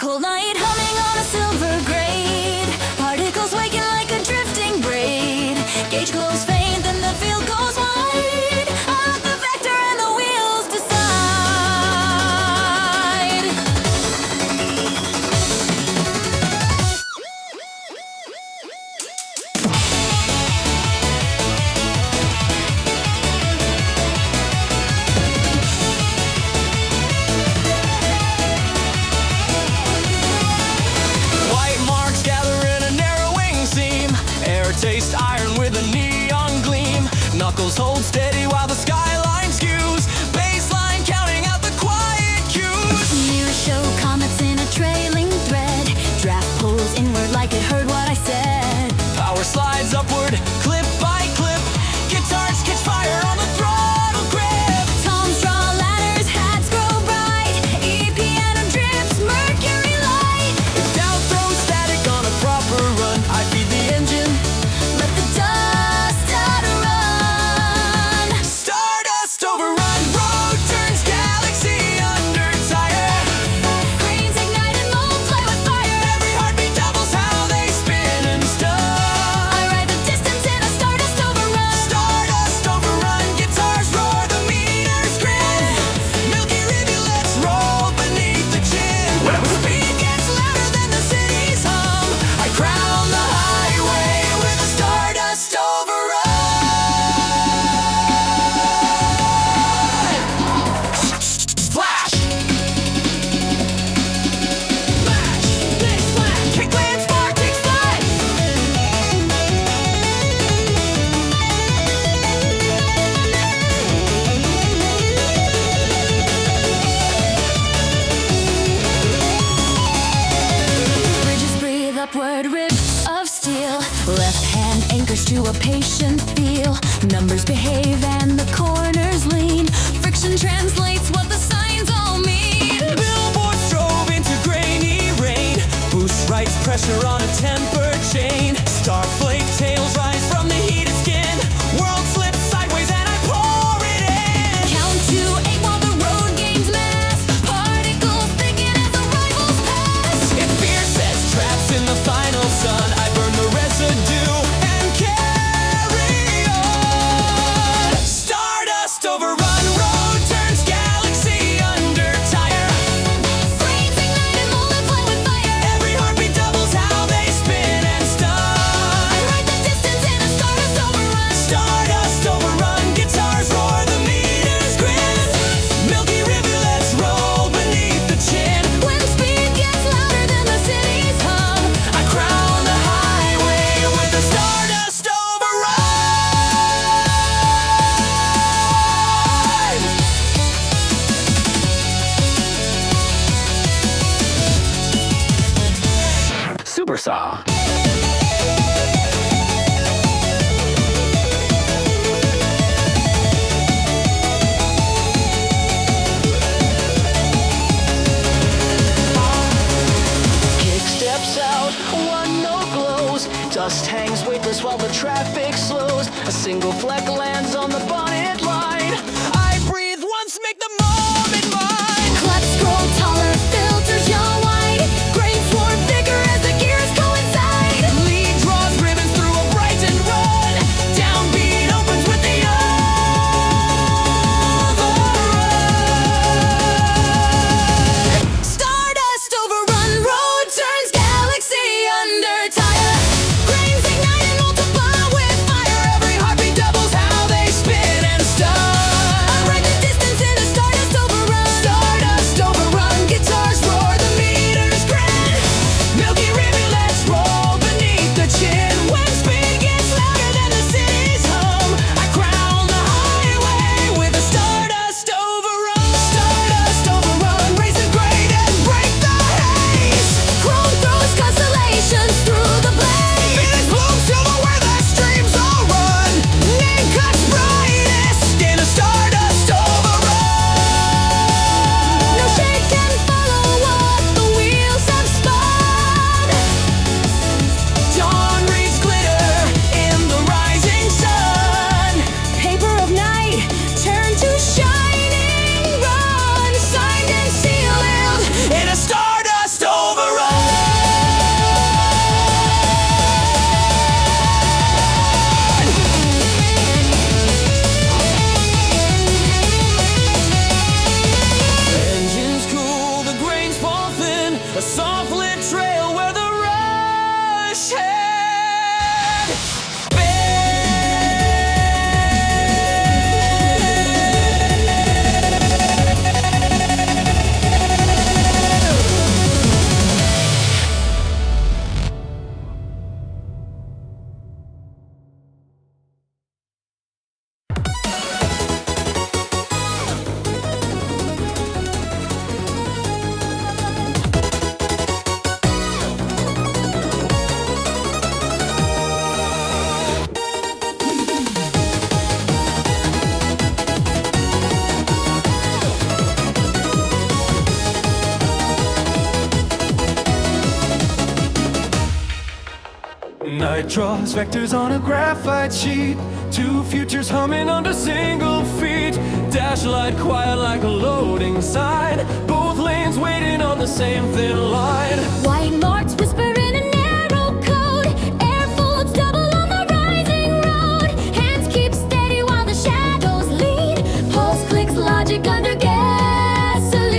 Cold night humming on a silver grade. Particles waking like a drifting braid. Gauge glows faint, then the field goes wide. I let the vector and the wheels decide. White marks gather in a narrowing seam. Air taste iron with a neon gleam. Knuckles hold steady while the skyline skews. Baseline counting out the quiet cues. Mirrors show comets in a trailing thread. Draft pulls inward like it heard what I said. Power slides upward, clip by clip. Guitars catch fire on the throttle grip. Toms draw ladders, hats grow bright. E piano drips mercury light. If doubt throws static on a proper run, I feed the engine. Let the dust out to run. Stardust overrun, road turns galaxy under tire. Cranes ignite and mold play with fire. Every heartbeat doubles how they spin and stun. I ride the distance in a stardust overrun. Stardust overrun, guitars roar, the meters grin. Milky rivulets roll beneath the chin. Speed gets louder than the city's hum. I crown the highway with a stardust overrun. Flash! Flash! Big flash! Kickland spark takes flight! Bridges breathe upward, ribs of steel. Left hand anchors to a patient feel. Numbers behave and the corners lean. Friction translates what the signs all mean. Billboards drove into grainy rain. Boost writes pressure on a tempered chain. Starflake tails rise from the heated skin. World slips sideways and I pour it in. Count to 8 while the road gains mass. Particles thicken as the rivals pass. If fear sets traps in the final sun, I burn the residue and carry on. Stardust overrun, road turns galaxy under tire. Brains ignite and mold and play with fire. Every heartbeat doubles how they spin and stun. I ride the distance in a stardust overrun. Stardust overrun, guitars roar, the meters grin. Milky rivulets roll beneath the chin. When speed gets louder than the city's hum. I crown the highway with a stardust overrun. Super Saw. Kick steps out, one note glows. Dust hangs weightless while the traffic slows. A single fleck lands on the bonnet line. I breathe once, make the moment mine. Clutch scroll taller, filters yaw wide. Grain swarm thicker as the gears coincide. Lead draws ribbons through a Brighton run. Downbeat opens with the overrun. Stardust overrun, road turns galaxy under tire. Grains ignite and multiply with fire. Every heartbeat doubles how they spin A soft lit trail where the rush had Night draws vectors on a graphite sheet. Two futures humming under single feet. Dash light quiet like a loading sign. Both lanes waiting on the same thin line. White marks whisper in a narrow code. Air folds double on the rising road. Hands keep steady while the shadows lead. Pulse clicks logic under gasoline.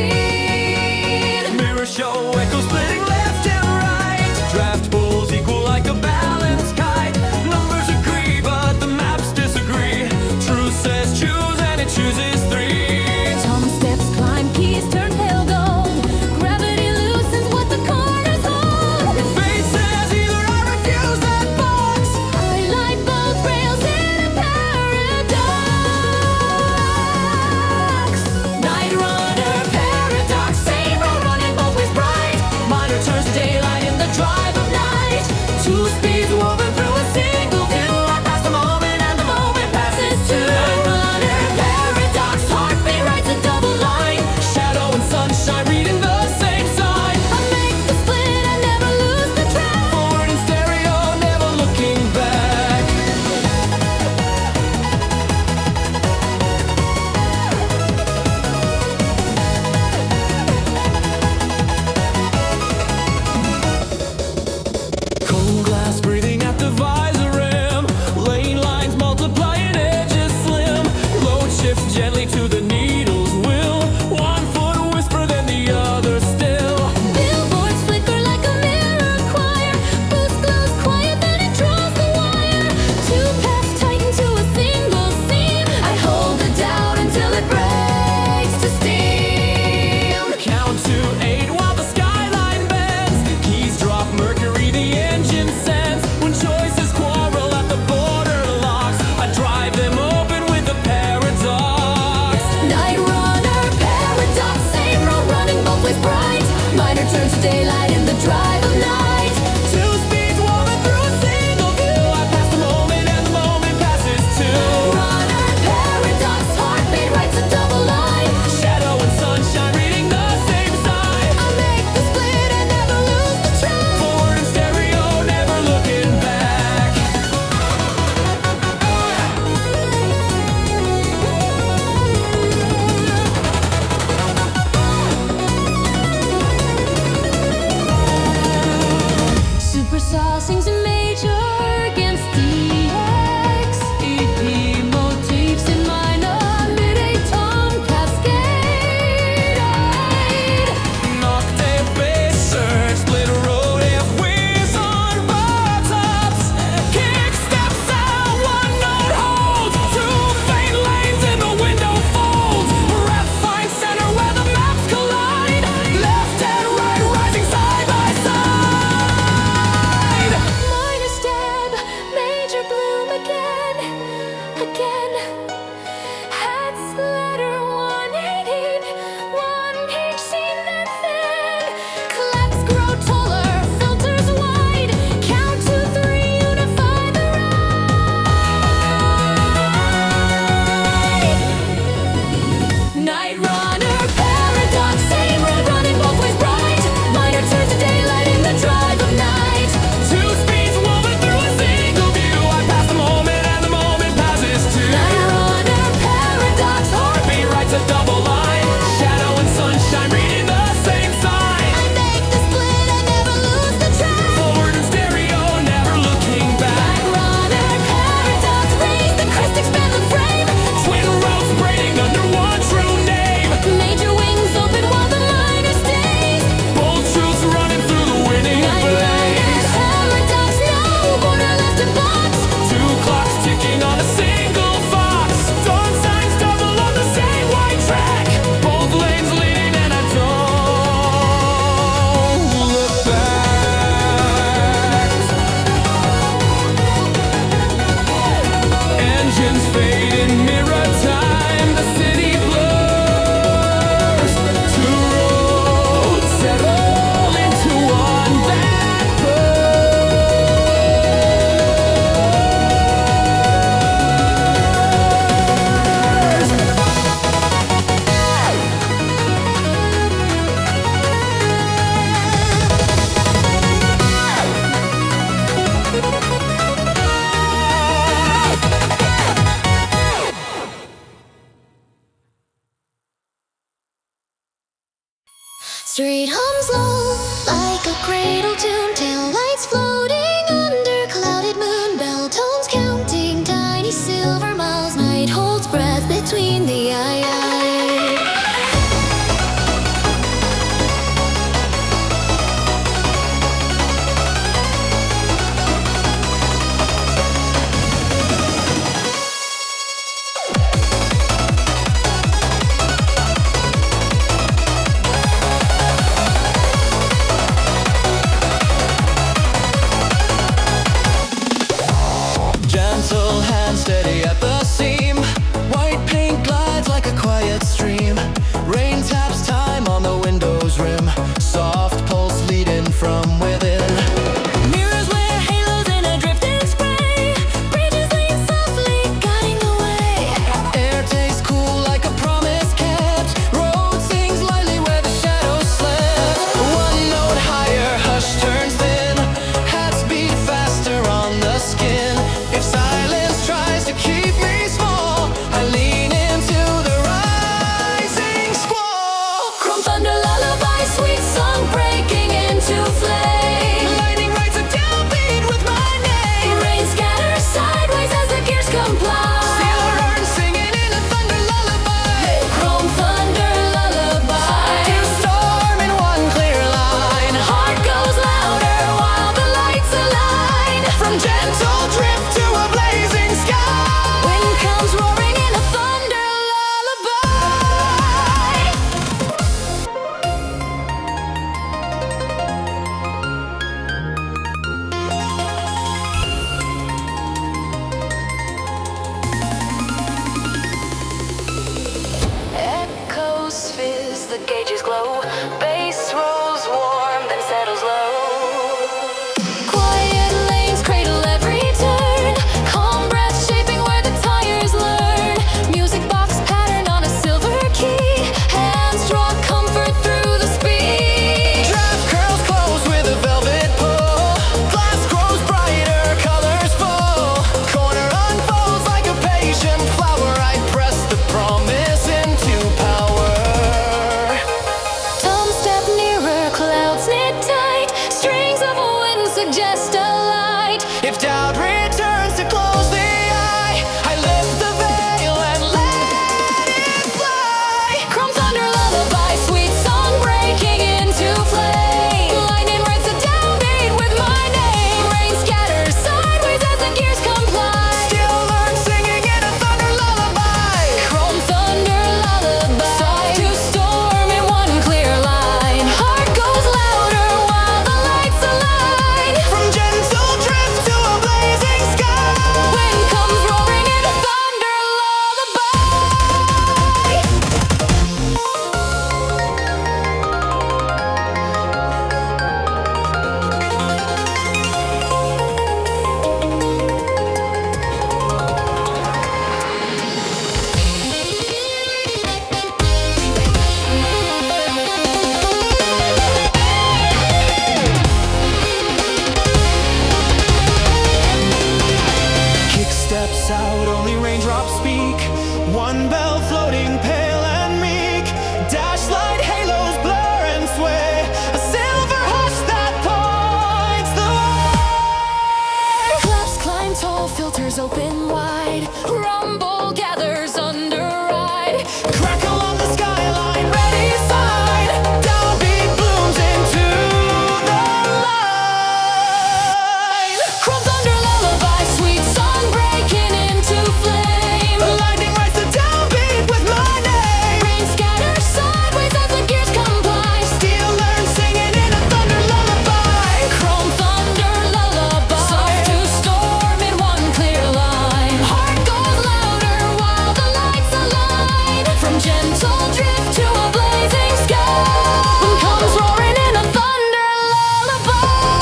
Mirror show echoes splitting left and right. Draft pulls equal like a balanced kite. Numbers agree, but the maps disagree. Truth says choose, and it chooses three. Tom steps climb, keys turn pale gold. Gravity loosens what the corners hold. Fate says either I refuse that box. I light both rails in a paradox. Night runner paradox, same road running both ways bright. Minor turns to daylight in the drive of night. Two speeds woven through a single view. I pass the moment and the moment passes too. Night runner paradox, heartbeat writes a double line. Shadow and sunshine reading the same sign. I make the split, I never lose the track. Forward in stereo, never looking back. Cold glass breathing at the visor rim. Lane lines multiplying edges slim. Load shifts gently to the needle's will. 1 foot whisper, then the other still. Billboards flicker like a mirror choir. Boost glows quiet, then it draws the wire. Two paths tighten to a single seam. I hold it down until it breaks to steam. Count to 8 while the skyline bends. Keys drop mercury, the engine sends. When choices quarrel at the border locks, I drive them open with a paradox. Night runner paradox, same road running both ways bright. Minor turns to daylight in the drive of night. Two speeds woven through a single view. I pass the moment and the moment passes too. Runner paradox, heartbeat writes a double line. Shadow and sunshine reading the same sign. I make the split, I never lose the track. Forward in stereo, never looking back. Supersaw sings a major against DX. EP motifs in minor, mid-A-tom cascade. Octave bass surge, split road, F whiz on bar tops. Kick steps out, one note holds. Two faint lanes in the window folds. Ref finds center where the maps collide. Left and right rising side by side. Street hums low like a cradle tune, tail lights floating under clouded moon, bell tones counting tiny silver miles. Night holds breath between the eye. Gentle hand steady at the seam. White paint glides like a quiet stream. Rain taps time on the window's rim. Soft pulse leading from within. Mirrors wear halos in a drifting spray. Bridges lean softly, guiding the way. Air tastes cool like a promise kept. Road sings lightly where the shadows slept. One note higher, hush turns thin. Hats beat faster on the skin. If silence tries to keep me small, I lean into the rising squall. Chrome thunder lullaby, sweet song breaking into flame. Lightning writes a downbeat with my name. Rain scatters sideways as the gears comply. Steel horn singing in a thunder lullaby. Chrome thunder lullaby. To storm in one clear line. Heart goes louder while the lights align. From gentle drift to a blazing sky. Wind comes roaring in a thunder lullaby. Echoes fizz, the gauges glow. Bass rolls warm, then settles low. Quiet lanes cradle every turn. Calm breath shaping where the tires learn. Music box pattern on a silver key. Hands draw comfort through the speed. Draft curls close with a velvet pull. Glass grows brighter, colors full. Corner unfolds like a patient flower. I press the promise into power. Some step nearer, clouds knit tight. Strings of wind suggest a light. If doubt returns to close the eye, I lift the veil and let it fly. Chrome thunder lullaby, sweet song breaking into flame. Lightning writes a downbeat with my name. Rain scatters sideways as the gears comply. Still learn singing in a thunder lullaby. Chrome thunder lullaby. Soft to storm in one clear line. Heart goes louder while the lights align. From gentle drift to a blazing sky. Wind comes roaring in a thunder lullaby. Kick steps out, only raindrops speak. One bell floating pale and meek. Dashlight halos blur and sway. A silver hush that points the way. Claps climb tall, filters open wide. Rumble gathers under ride. Crackle on the skyline, ready side. Downbeat blooms into the line. Chrome thunder lullaby, sweet song breaking into flame. Lightning writes the downbeat with my name. Rain scatters sideways as the gears comply. Still learn singing in a thunder lullaby. Chrome thunder lullaby. Soft to storm in one clear line. Heart goes louder while the lights align. From gentle drift to a blazing sky. Wind comes roaring in a thunder lullaby.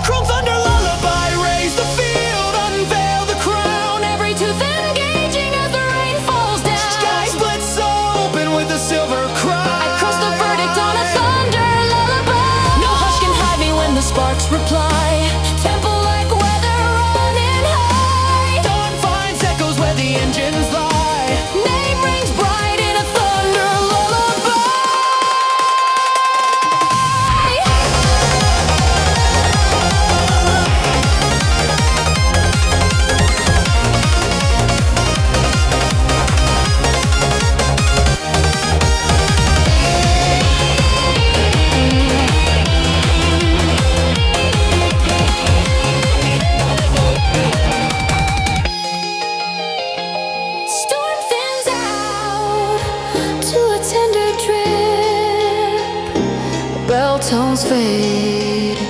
Chrome thunder lullaby, raise the field, unveil the crown. Every tooth engaging as the rain falls down. Sky splits open with a silver cry. I cross the verdict on a thunder lullaby. No hush can hide me when the sparks reply. Temple like weather running high. Dawn finds echoes where the engines lie. Name rings bright in a thunder lullaby. bell tones fade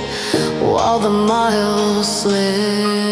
while the miles slip.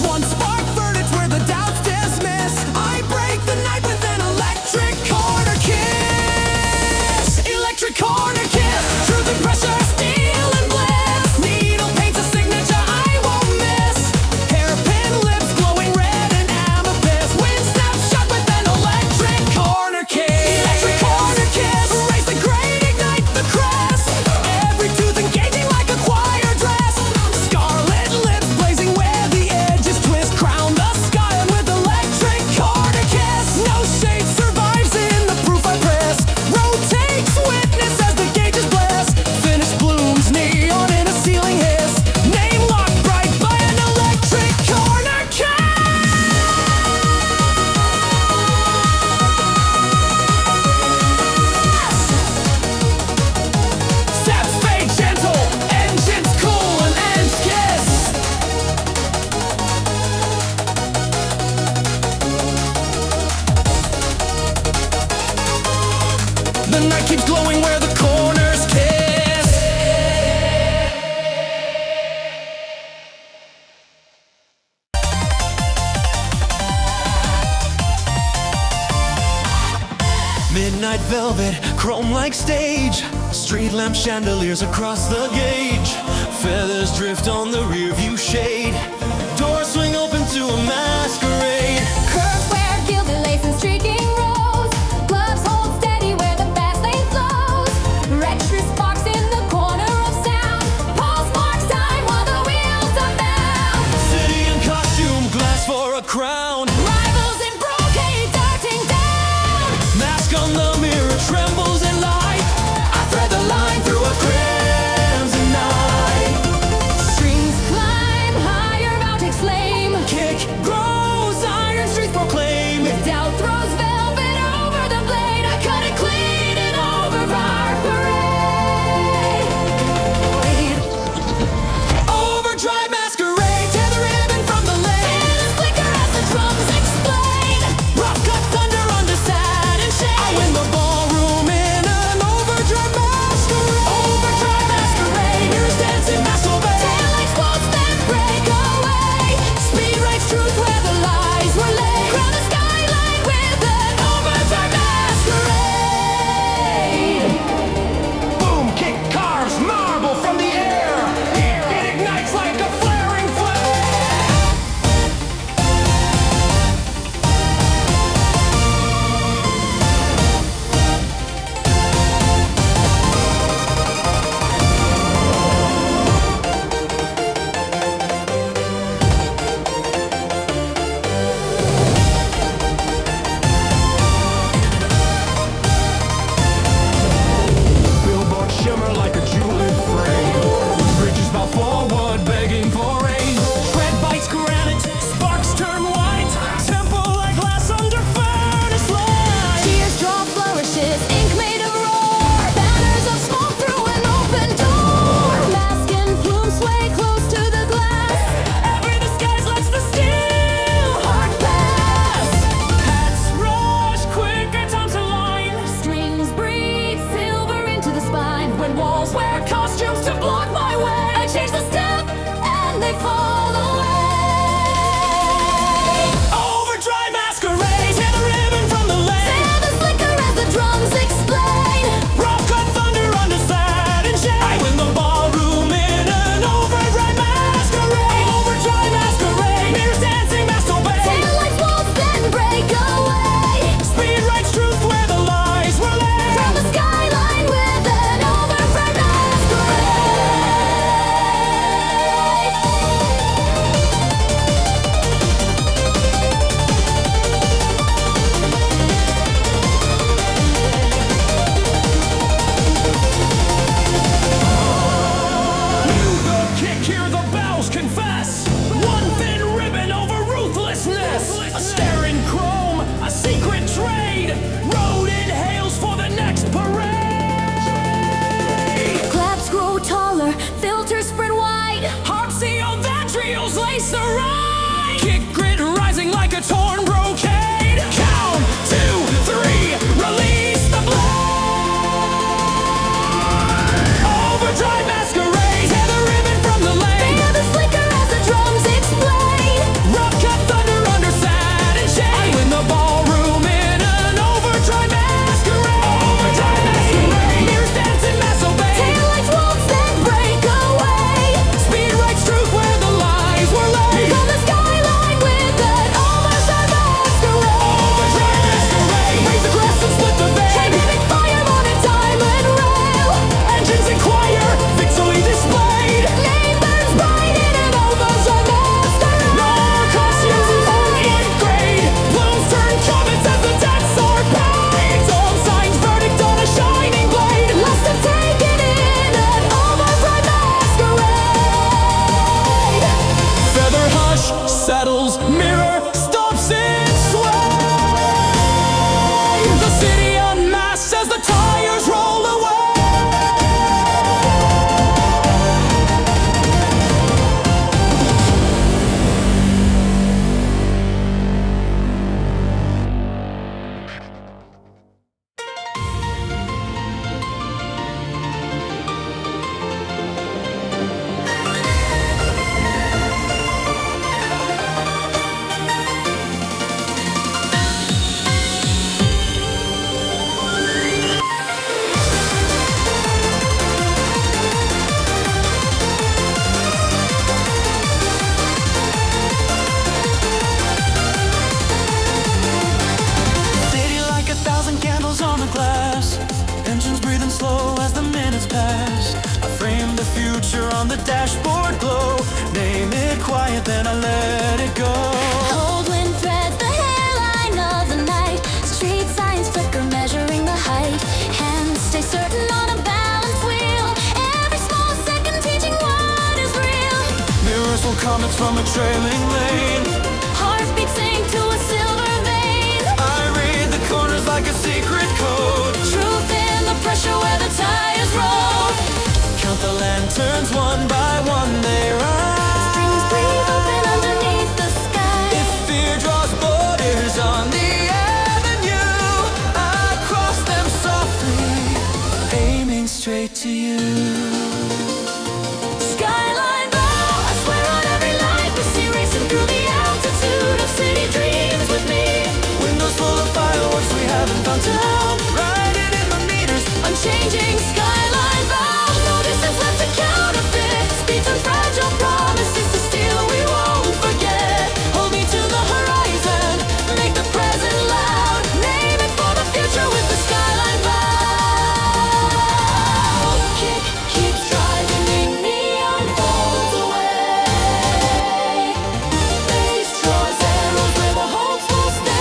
One spark verdicts where the doubts dismiss. I break the night with an electric corner The night keeps glowing where the corners kiss. Midnight velvet, chrome-like stage, street lamp chandeliers across the gauge, feathers drift on the rearview shade, doors swing open to a masquerade. Curves where gilded lace and streaking rose. Gloves hold steady where the fast lane flows. Retro sparks in the corner of sound. Pulse marks time while the wheels are bound. City in costume, glass for a crown, Rivals in brocade darting down. mask on the mirror trembles in light. I thread the line through a crimson night. Strings climb higher, vow takes flame. Kick grows, iron streets proclaim. Doubt throws velvet over the blade. I cut it clean and over our parade. Overdrive masquerade, tear the ribbon from the lane. And a flicker as the drums explain. Rough cut thunder under satin shade. I win the ballroom in an overdrive masquerade. Overdrive masquerade, mirrors dancing, mask obey. Taillights waltz, then break away. Speed writes truth where the lies were laid. Crown the skyline with an Overdrive masquerade. Boom, kick carves marble from the air. It ignites like a flaring flare. Billboards shimmer like a jeweled frame. Bridges bow forward, begging for rain. Tread bites granite, sparks turn white. Temple like glass under furnace light. Tears draw flourishes, ink made of roar. Banners of smoke through an open door. Mask and plume sway close to the glass. Every disguise lets the steel heart pass. Hats rush, quicker time's align. Strings breathe silver into the spine. When walls wear costumes to block my way. I change the step and they fall away. Overdrive masquerade, tear the ribbon from the lane. And the flicker as the drums explain. Rough cut thunder under satin shade. I win the ballroom in an overdrive masquerade. Overdrive masquerade, mirrors dancing, mask obey. Taillights waltz, then break away. Speed writes truth where the lies were laid. From the skyline with an overdrive fingers on the glass, engines breathing slow as the minutes pass. I frame the future on the dashboard glow. Name it quiet, then I let it go. Cold wind threads the hairline of the night. Street signs flicker, measuring the height. Hands stay certain on a balance wheel. Every small second teaching what is real. Mirrors will comets from a trailing lane. Heartbeats sing to a silver vein. I read the corners like a secret code. Truth in the pressure where the tires roll. Count the lanterns one by one, they rise. Strings breathe open underneath the sky. If fear draws borders on the avenue, I cross them softly, aiming straight to you. Skyline bow, I swear on every light we see, racing through the altitude of city dreams with me. Windows full of fireworks we haven't found till now. Riding in the meters, Unchanging skyline bow, no distance left to counterfeit. Speeds and fragile promises to steal, we won't forget. Hold me to the horizon, make the present loud. Name it for the future with the skyline bow. Kick keeps driving me, neon folds away. Face draws arrows where the hopes will stay.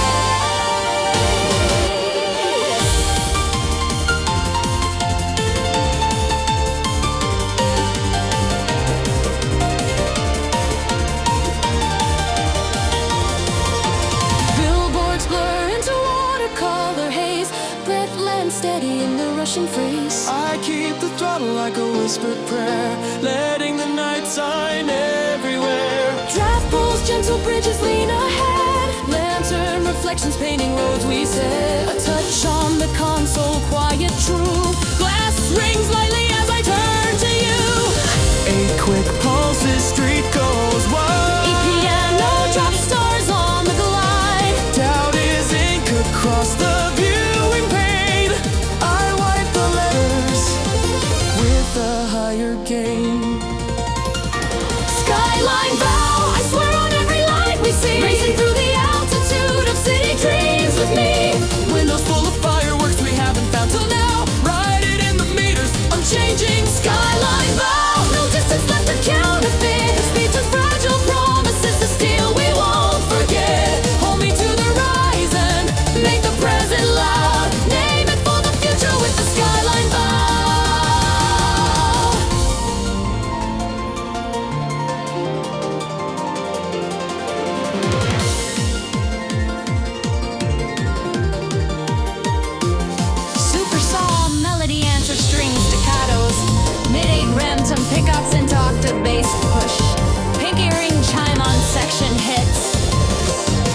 Billboards blur into watercolor haze. Breath lands steady in the rushing freeze. I keep the throttle like a whispered prayer, letting the night sign everywhere. Draft pulls, gentle bridges lean ahead. Lantern reflections painting roads we set. A touch on the console, quiet, true. Glass rings lightly as I turn to you. 8 quick pulses, street goes wild. Piano drop stars on the glide. Doubt is ink across the viewing pane. I wipe the letters with a higher gain. Skyline bow, I swear on every light we see. Racing through the altitude of city dreams with me. Windows full of fireworks we haven't found till now. Riding in the meters, Unchanging skyline bow, no distance left to counterfeit. Speeds and fragile promises to steal, we won't forget. Hold me to the horizon, make the present loud. Name it for the future with the skyline bow. Super psalm, melody answer strings, staccatos. Mid-8 rem-tom pickups and octave bass push. Pinky ring chime on section hits.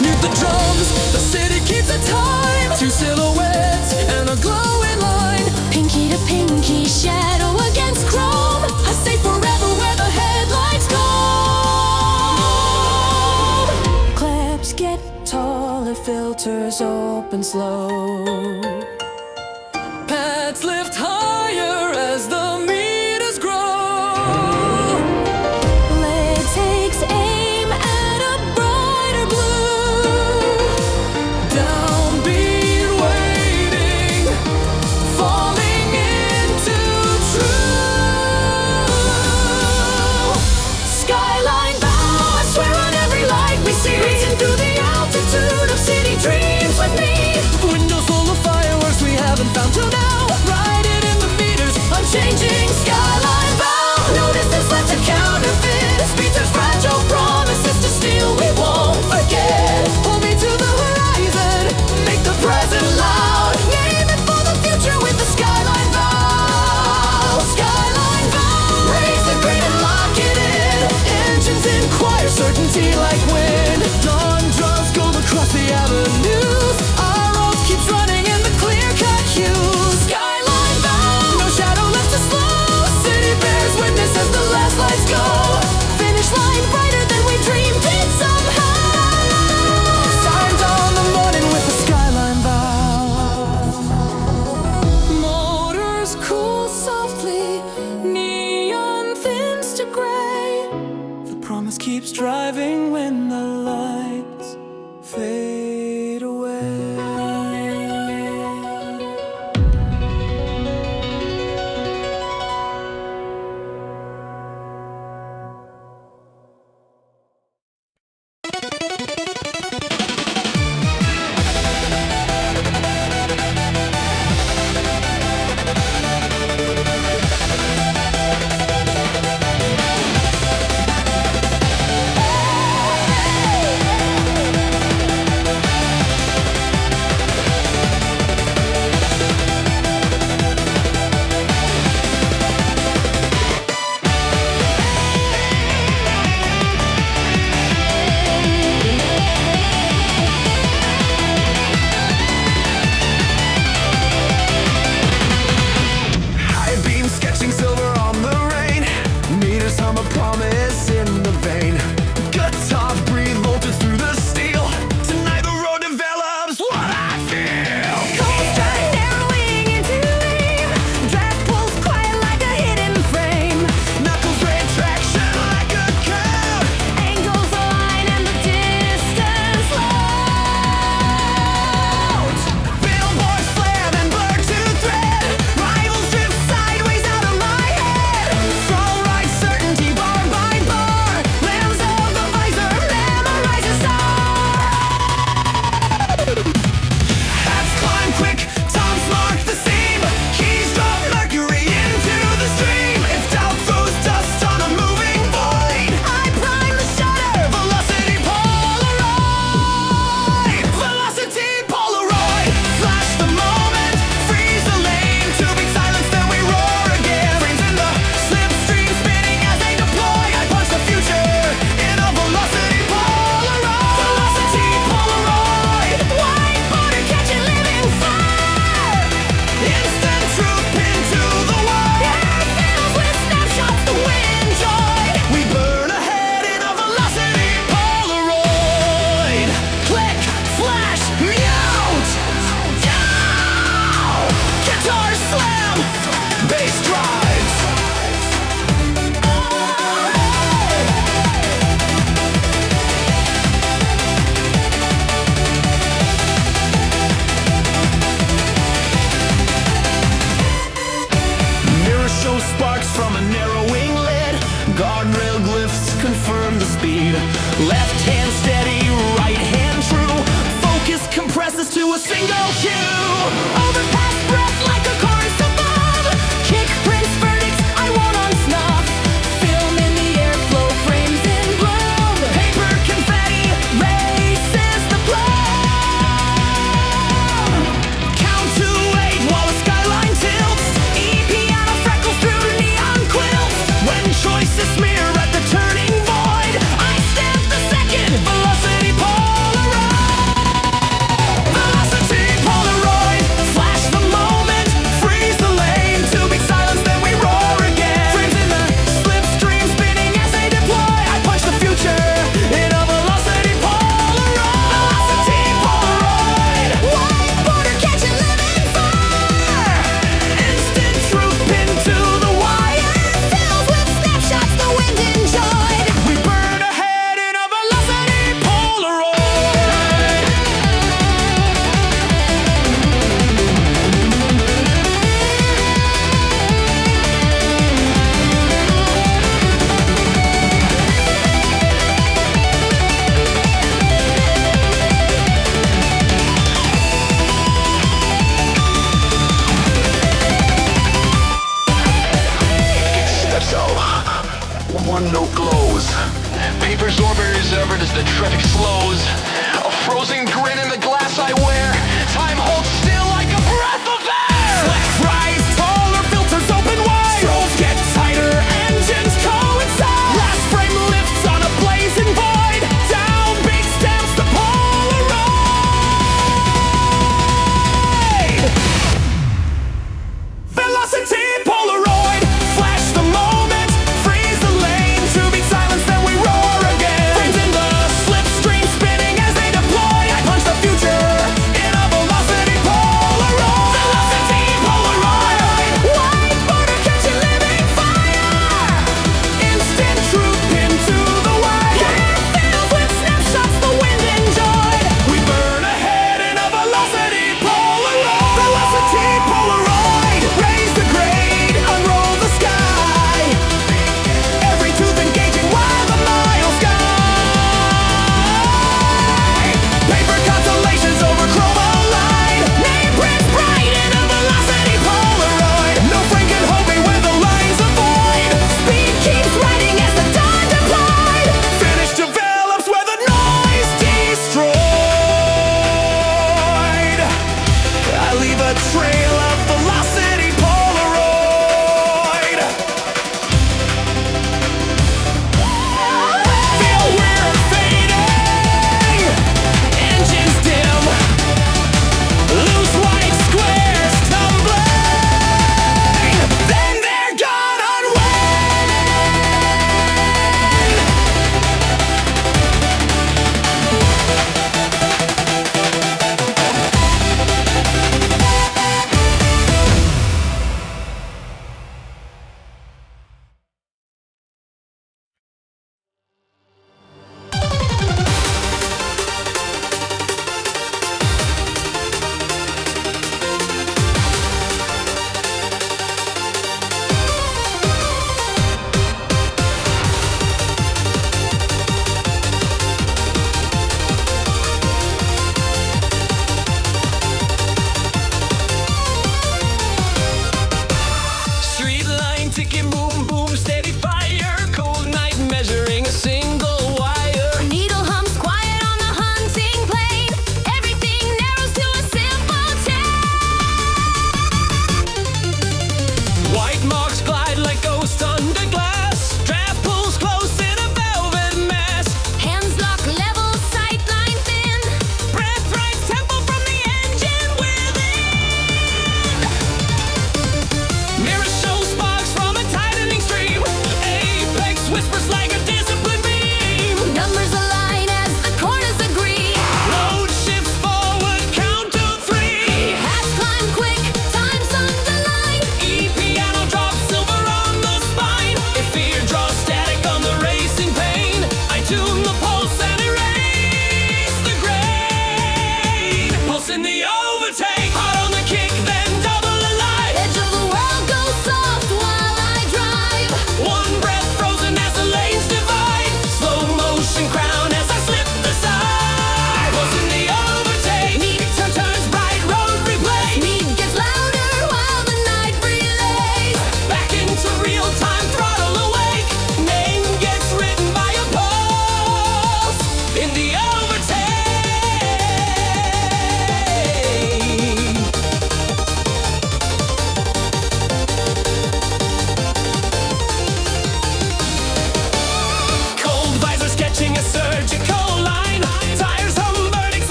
mute the drums, the city keeps the time. 2 silhouettes and a glowing line. Pinky to pinky, shadow against chrome. I stay forever where the headlights go. Claps get taller, filters open slow. Pads lift higher as the meters grow. Leg takes aim at a brighter blue. Downbeat waiting, falling into true. Skyline bow, I swear on every light we see. Racing through the altitude of city dreams with me. Windows from a narrowing lid. Guardrail glyphs confirm the speed. Left hand steady, right hand true. Focus compresses to a single cue. Overpass breath like a chorus above. Kick prints verdicts I won't on snuff. Film in the airflow, frames in bloom. Paper confetti races the plume. Count to 8 while the skyline tilts. E-piano freckles through neon quilts. When choices smear at the turning void, I stamp the second velocity Polaroid. Velocity Polaroid, flash the moment, freeze the lane. To be silenced, then we roar again. Frames in the slipstream spinning as they deploy. I punch the future in a velocity Polaroid. Velocity Polaroid, white border catching living fire. Instant truth pinned to the wire. Fills with snapshots the wind enjoyed. We burn ahead in a velocity Polaroid. Steps out. One note glows. Paper's orbiters ever as the traffic slows. A frozen grid in the glass I wear. Time holds still like a breath of air. Flex rise taller, filters open wide. Strolls get tighter, engines coincide. Last frame lifts on a blazing void. Down beat stamps the Polaroid. Velocity Polaroid, flash the moment, freeze the lane. To be silenced, then we roar again. Frames in the slipstream spinning as they deploy. I punch the future in a velocity Polaroid.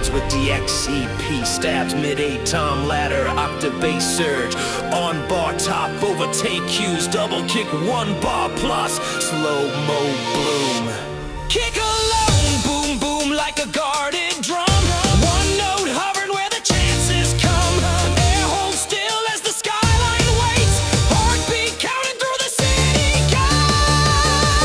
surge with DXCP. Stabs mid-8 tom ladder, octave bass surge. On bar top, overtake cues, double kick 1 bar plus. Slow-mo bloom. Kick alone, boom boom like a guarded drum. One note hovering where the chances come. Air hold still as the skyline waits. Heartbeat counting through the city gate.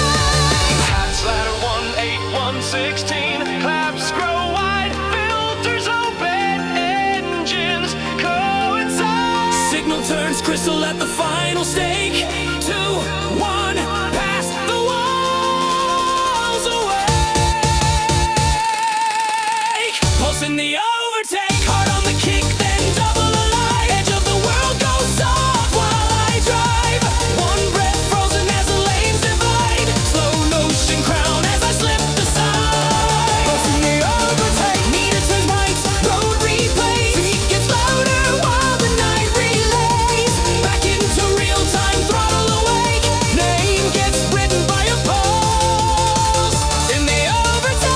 Hats ladder 18116. Claps grow wide, filters open, engines coincide. Signal turns crystal at the final stake. 2, 1, past the walls awake. Pulsing the overtake, hard on the kick, then double alive. Edge of the world goes soft while I drive. One breath frozen as the lanes divide. Slow motion crown as I slip aside. Pulsing the overtake, meter turns right, road replays. Beat gets louder while the night relays. Back into real time, throttle awake. Name gets written by a pulse. In the overtake,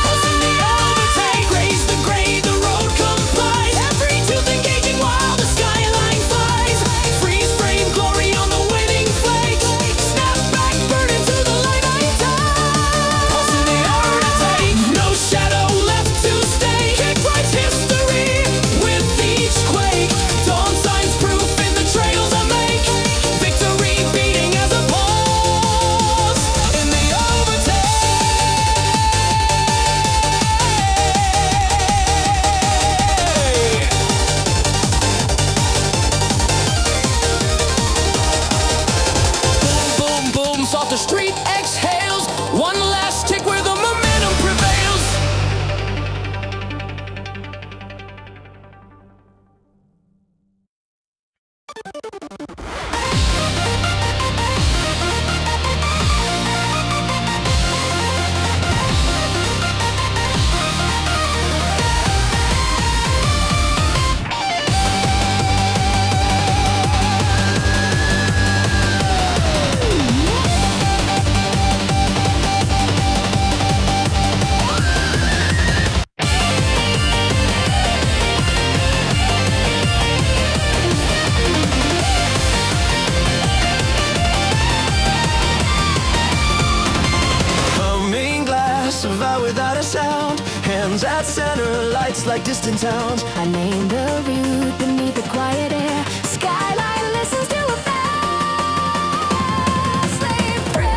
pulse in the overtake. Raise the grade, the road complies. Every tooth engaging while the skyline flies. Freeze frame, glory on the winning flake. Snap back, burn into the light I die. Pulse in the overtake, no shadow left to stay. Kick writes history with each quake. Dawn signs proof in the trails I make. Victory beating as a pulse in the overtake. Boom, boom, boom, Salter Street exhales. One last tick where the momentum prevails. Humming glass, survive without a sound. Hands at center, lights like distant towns. I name the route beneath the quiet air. Skyline listens to a fast lane prayer.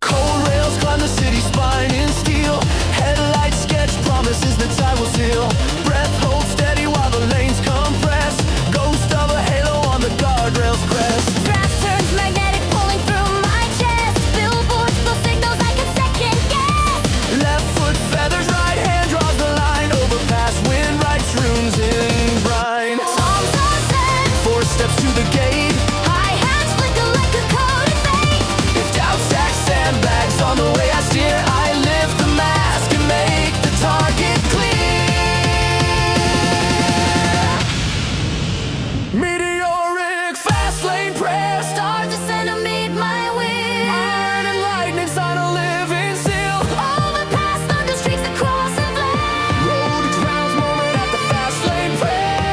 Cold rails climb the city spine in steel. Headlights sketch promises that time will seal. Breath hold steady while the lanes compress. Ghost of a halo on the guardrails crest. Draft turns magnetic, pulling through my chest. Billboards, full signals I can second guess. Left foot feathers, right hand draws the line. Overpass, wind writes runes in brine. Songs are set, 4 steps to the gate. hi-hats flicker like a coded fate. If doubt stacks sandbags on the way I steer, I lift the mask and make the target clear. Meteoric fast lane prayer. Stars descend to meet my will. Iron and lightning sign a living seal. Overpass, thunder streaks across and flare. Road grounds moment at the fast lane prayer.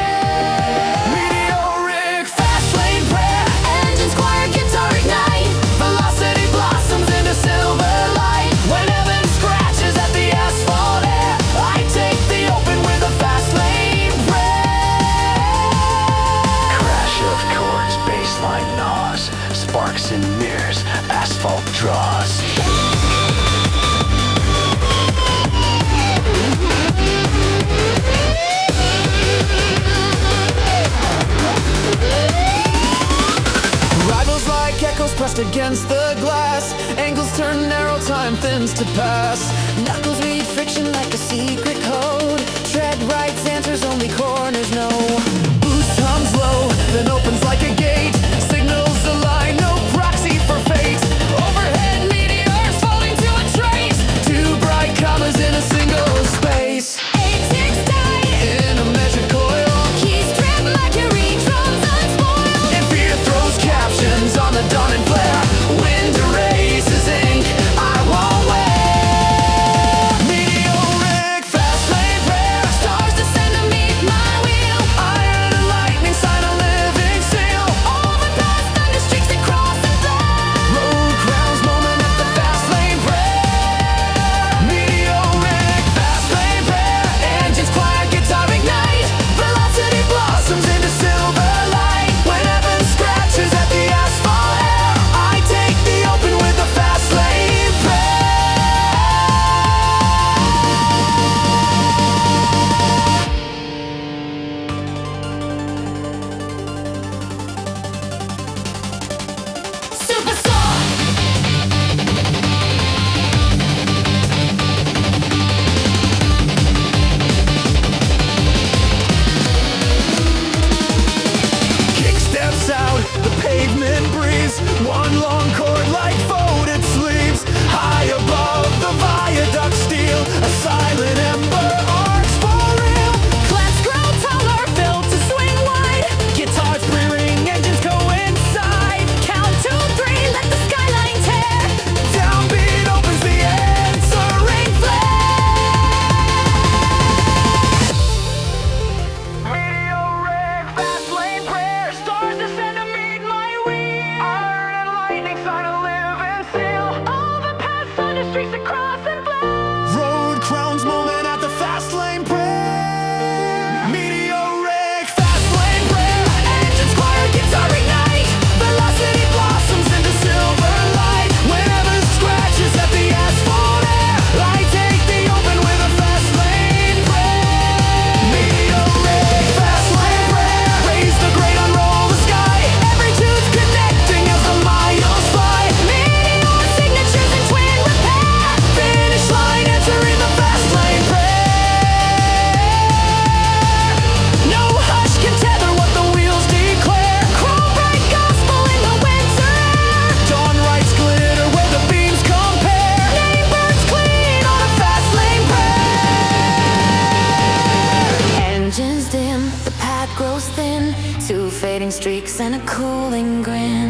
Meteoric fast lane prayer. Engines choir, guitar ignite. Velocity blossoms into silver light. When heaven scratches at the asphalt air, I take the open with a fast lane prayer. Crash of chords, bassline gnaws. Sparks and mirrors, asphalt draws. Rivals like echoes pressed against the glass. Angles turn narrow, time thins to pass. Knuckles read friction like a secret code. Tread right, answers only corners know. Boost hums low, then opens like a gate. Signals align, no proxy for fate. Overhead meteors falling to a trace. Two bright commas fading streaks and a cooling grin.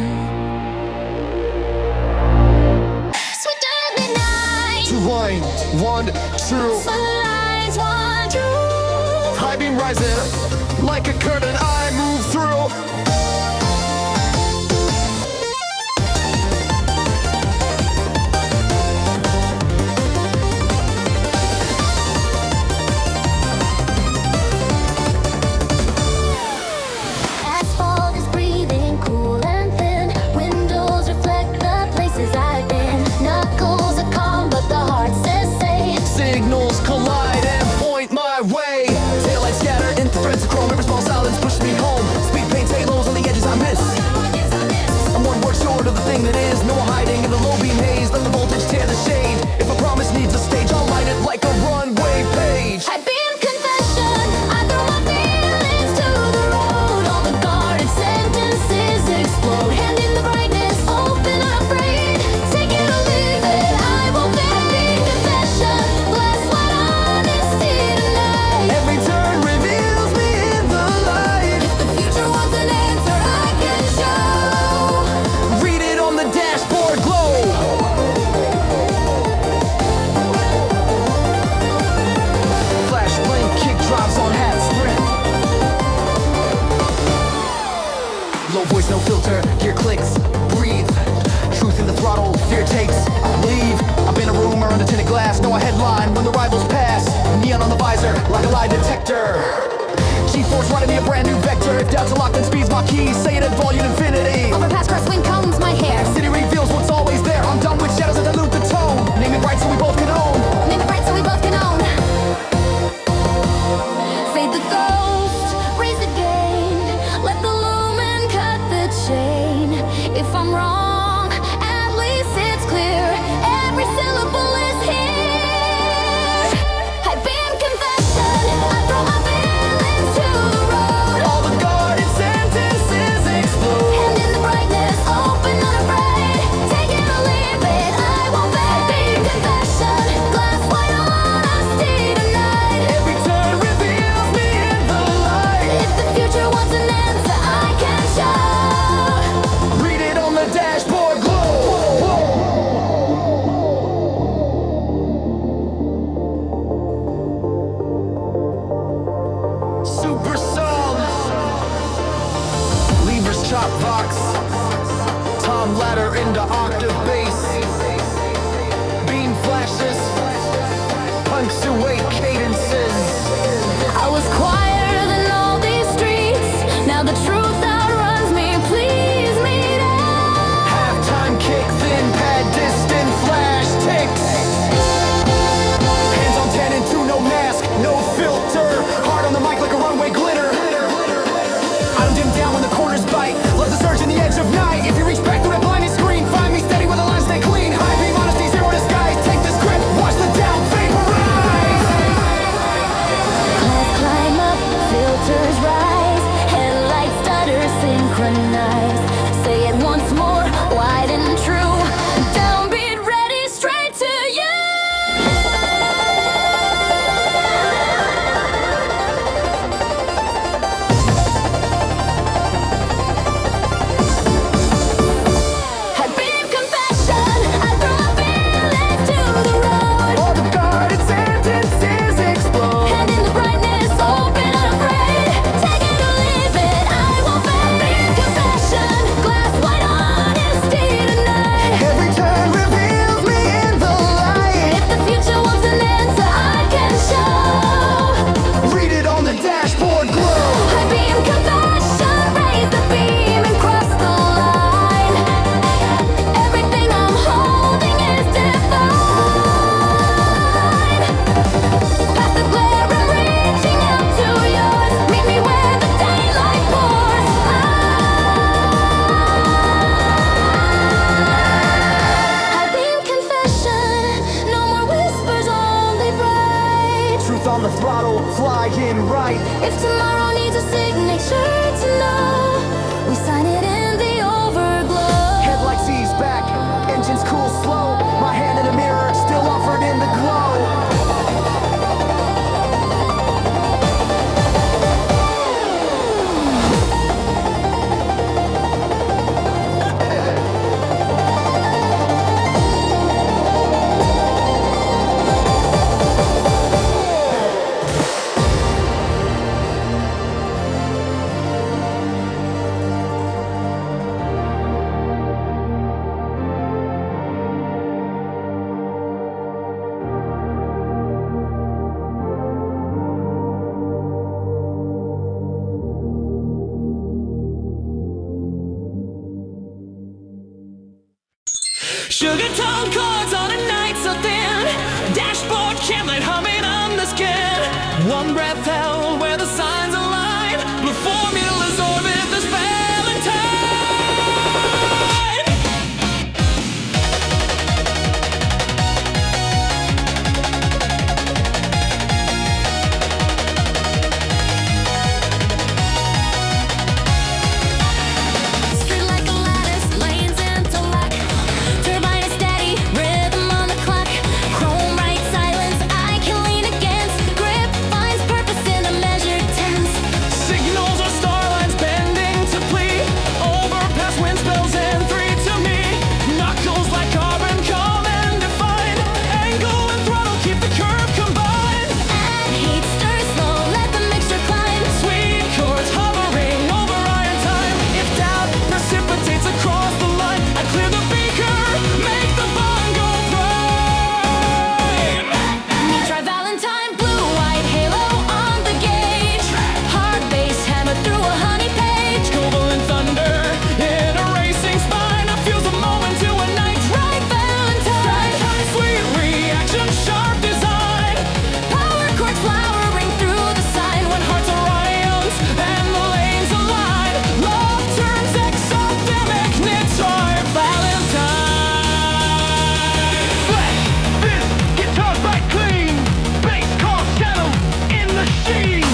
Sweet dark midnight. Two line, 1, 2. Sunlights want to. High beam rising like a curtain I move through. Asphalt is breathing cool and thin. Windows reflect the places I've been. Knuckles are calm, but the heart says say. Signals collide and point my way. Taillights scatter into threads of chrome. Every small silence push me home. Speed paints halos on the edges I miss. I'm one word short of the thing that is. No hiding in the low beam haze. Let the voltage tear the shade. If a promise needs a stage, I'll light it like a runway page. I've been confession. I throw my feelings to the road. All the guarded sentences explode. Hand in the brightness, open unafraid. Take it or leave it. I won't be confession. Bless what honesty tonight. Every turn reveals me in the light. If the future wants an answer, I can show. Read it on the dashboard glow. Flash blink, kick drops on hat sprint. Low voice, no filter, gear clicks, breathe. Truth in the throttle, fear takes, leave. I've been a rumor under tinted glass, know a headline when the rivals pass. Neon on the visor, like a lie detector. G-force running me a brand new vector. If doubts are locked, then speed's my key. Say it at volume infinity. Overpass crosswind combs my hair. City reveals what's always there. I'm done with shadows that dilute the tone. Name it right so we both can own. Name it right so we both can own. Fade the ghost, raise the gain. Let the lumen cut the chain. If I'm wrong, at least it's clear. Every syllable is here. I've been confession. I throw my feelings to the road. All the guarded sentences explode. Hand in the brightness, open unafraid. Take it or leave it. I won't be confession. Glass white honesty tonight. Every turn reveals me in the light. If the future wants an answer, I can show. Read it on the dashboard glow. Super song. Levers chop box. Tom ladder into octave bass. Beam flashes. Punctuate cadences. I was quieter than all these streets. Now the truth outruns me. Please meet us. Halftime kick, thin pad, distant flash ticks. Hands on 10 and 2, no mask, no filter. Hard on the mic like a runway glitter. I don't dim down when the corners bite. Love the surge in the edge of night. If you reach back through that blinding screen, find me steady with the lines Sugar tone chords on a night so thin. Dashboard cam light humming on the skin. One breath held where the signs align. Blue formulas orbit this Valentine. Straight like a lattice, lanes into luck. Turbine is steady, rhythm on the clock. Chrome bright silence, I can lean against. Grip finds purpose in a measured tense. Signals are starlines bending to plea. Overpass wind spells and three to me. Knuckles like carbon calm and defined. Angle and throttle keep the curve combined. Add heat, stir slow, let the mixture climb. Sweet chords hovering over iron time. If doubt precipitates across the line, I clear the beaker, make the bongo prime. Me try Valentine, blue, white halo on the gauge. Hard bass hammer through a honey page. Jubilant thunder in a racing spine. I fuse a moment to a night. Right Valentine. Sweet reaction, sharp design. Power chords flowering through the sign. When hearts are ions and the lanes align, love turns exothermic, knits our Valentine. This guitar's right clean, bass calls shadow in the sheen.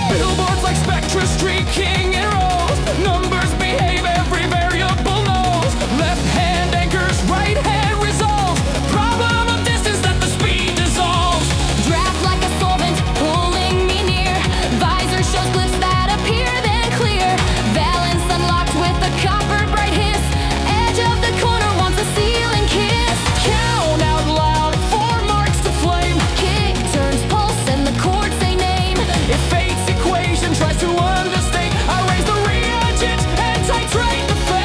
Billboards like spectra streaking in rows. Numbers behave, every variable knows. Left hand anchors, right hand resolves. Problem of distance that the speed dissolves. Draft like a solvent, pulling me near. Visor shows glyphs that appear then clear. Valence unlocked with a copper bright hiss. Edge of the corner wants a ceiling kiss. Count out loud, 4 marks to flame. Kick turns pulse and the chords they name. If fate's equation tries to understate, I raise the reagent and titrate the fate.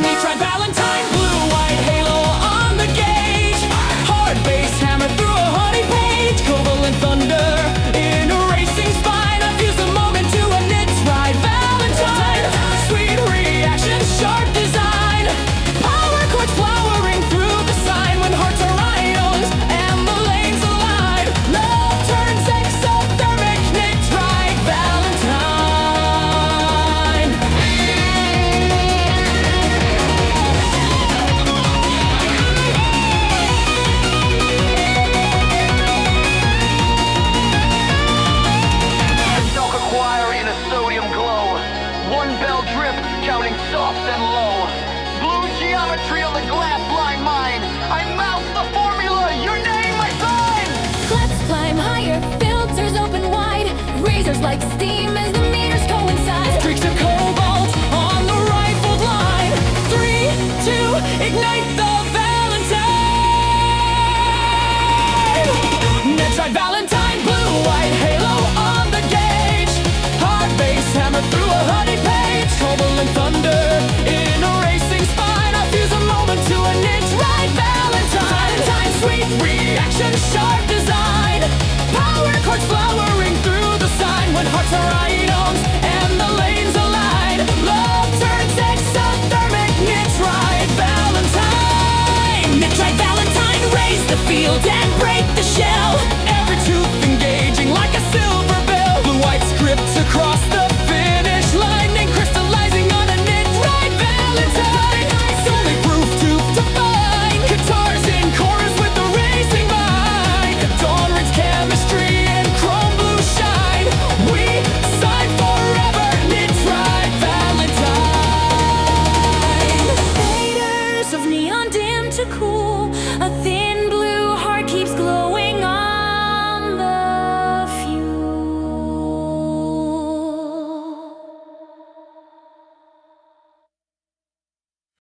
Me try Valentine, blue, white halo on the gauge. Hard bass hammer through a honey page. Jubilant thunder in a racing spine. I fuse the moment to a knit ride. Valentine, sweet reaction, sharp design. Power chords flowering through the sign. When hearts are ions and the lanes align, love turns exothermic, knit right Valentine. Stalker choir in a sodium glow. One bell drip, counting soft and low. Blue geometry on the glass blind mine. I mouth the formula, your name, my sign. Clefs climb higher, filters open wide. Razors like steam as the meters coincide. Streaks of cobalt on the rifled line. 3, 2, ignite the Valentine. Next right Valentine, blue, white halo on the gauge. Hard bass hammer through a honey page. Jubilant thunder